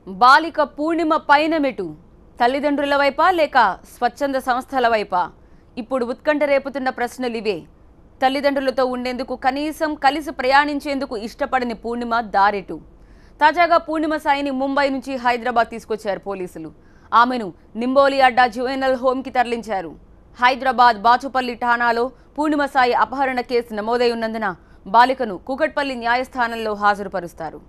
బాలిక పూర్ణిమ పైనమెటు తల్లిదండ్రుల వైపా లేక స్వచ్ఛంద సంస్థల వైపా? ఇప్పుడు ఉత్కంఠ రేపుతున్న ప్రశ్నలు ఇవే. తల్లిదండ్రులతో ఉండేందుకు కనీసం కలిసి ప్రయాణించేందుకు ఇష్టపడని పూర్ణిమ దారెటు? తాజాగా పూర్ణిమ సాయిని ముంబై నుంచి హైదరాబాద్ తీసుకొచ్చారు పోలీసులు. ఆమెను నింబోలి అడ్డా జ్యువెనల్ హోమ్కి తరలించారు. హైదరాబాద్ బాచుపల్లి ఠాణాలో పూర్ణిమ సాయి అపహరణ కేసు నమోదై ఉన్నందున బాలికను కూకట్పల్లి న్యాయస్థానంలో హాజరుపరుస్తారు.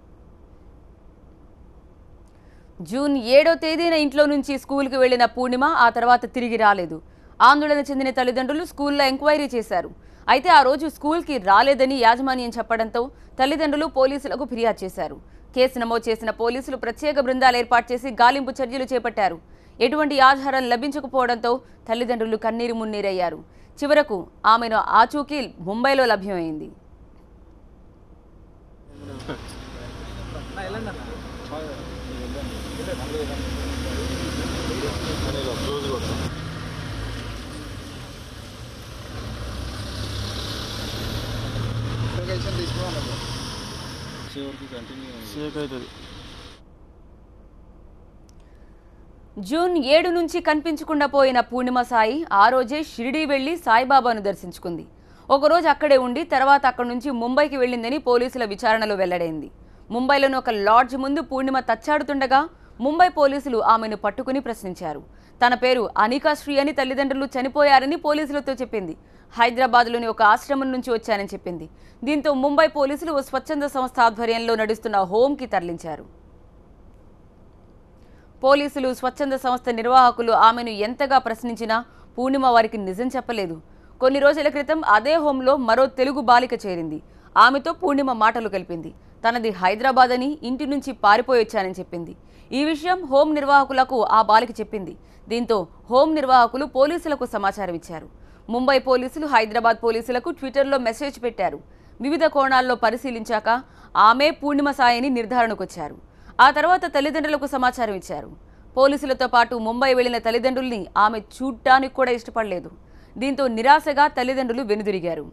జూన్ 7వ తేదీన ఇంట్లో నుంచి స్కూల్కి వెళ్లిన పూర్ణిమ ఆ తర్వాత తిరిగి రాలేదు. ఆందోళన చెందిన తల్లిదండ్రులు స్కూల్లో ఎంక్వైరీ చేశారు. అయితే ఆ రోజు స్కూల్కి రాలేదని యాజమాన్యం చెప్పడంతో తల్లిదండ్రులు పోలీసులకు ఫిర్యాదు చేశారు. కేసు నమోదు చేసిన పోలీసులు ప్రత్యేక బృందాలు ఏర్పాటు చేసి గాలింపు చర్యలు చేపట్టారు. ఎటువంటి ఆధారం లభించకపోవడంతో తల్లిదండ్రులు కన్నీరు మున్నీరయ్యారు. చివరకు ఆమెను ఆచూకీ ముంబైలో లభ్యమైంది. జూన్ 7 నుంచి కనిపించకుండా పోయిన పూర్ణిమ సాయి ఆ రోజే షిరిడీ వెళ్లి సాయిబాబాను దర్శించుకుంది. ఒకరోజు అక్కడే ఉండి తర్వాత అక్కడి నుంచి ముంబైకి వెళ్లిందని పోలీసుల విచారణలో వెల్లడైంది. ముంబైలోని ఒక లాడ్జ్ ముందు పూర్ణిమ తచ్చాడుతుండగా ముంబై పోలీసులు ఆమెను పట్టుకుని ప్రశ్నించారు. తన పేరు అనికాశ్రీ అని, తల్లిదండ్రులు చనిపోయారని పోలీసులతో చెప్పింది. హైదరాబాద్లోని ఒక ఆశ్రమం నుంచి వచ్చానని చెప్పింది. దీంతో ముంబై పోలీసులు ఓ స్వచ్ఛంద సంస్థ ఆధ్వర్యంలో నడుస్తున్న హోంకి తరలించారు. పోలీసులు, స్వచ్ఛంద సంస్థ నిర్వాహకులు ఆమెను ఎంతగా ప్రశ్నించినా పూర్ణిమ వారికి నిజం చెప్పలేదు. కొన్ని రోజుల క్రితం అదే హోంలో మరో తెలుగు బాలిక చేరింది. ఆమెతో పూర్ణిమ మాటలు కలిపింది. తనది హైదరాబాద్ అని, ఇంటి నుంచి పారిపోయొచ్చానని చెప్పింది. ఈ విషయం హోం నిర్వాహకులకు ఆ బాలిక చెప్పింది. దీంతో హోం నిర్వాహకులు పోలీసులకు సమాచారం ఇచ్చారు. ముంబై పోలీసులు హైదరాబాద్ పోలీసులకు ట్విట్టర్లో మెసేజ్ పెట్టారు. వివిధ కోణాల్లో పరిశీలించాక ఆమె పూర్ణిమ సాయిని నిర్ధారణకొచ్చారు. ఆ తర్వాత తల్లిదండ్రులకు సమాచారం ఇచ్చారు. పోలీసులతో పాటు ముంబై వెళ్లిన తల్లిదండ్రుల్ని ఆమె చూడ్డానికి కూడా ఇష్టపడలేదు. దీంతో నిరాశగా తల్లిదండ్రులు వెనుదిరిగారు.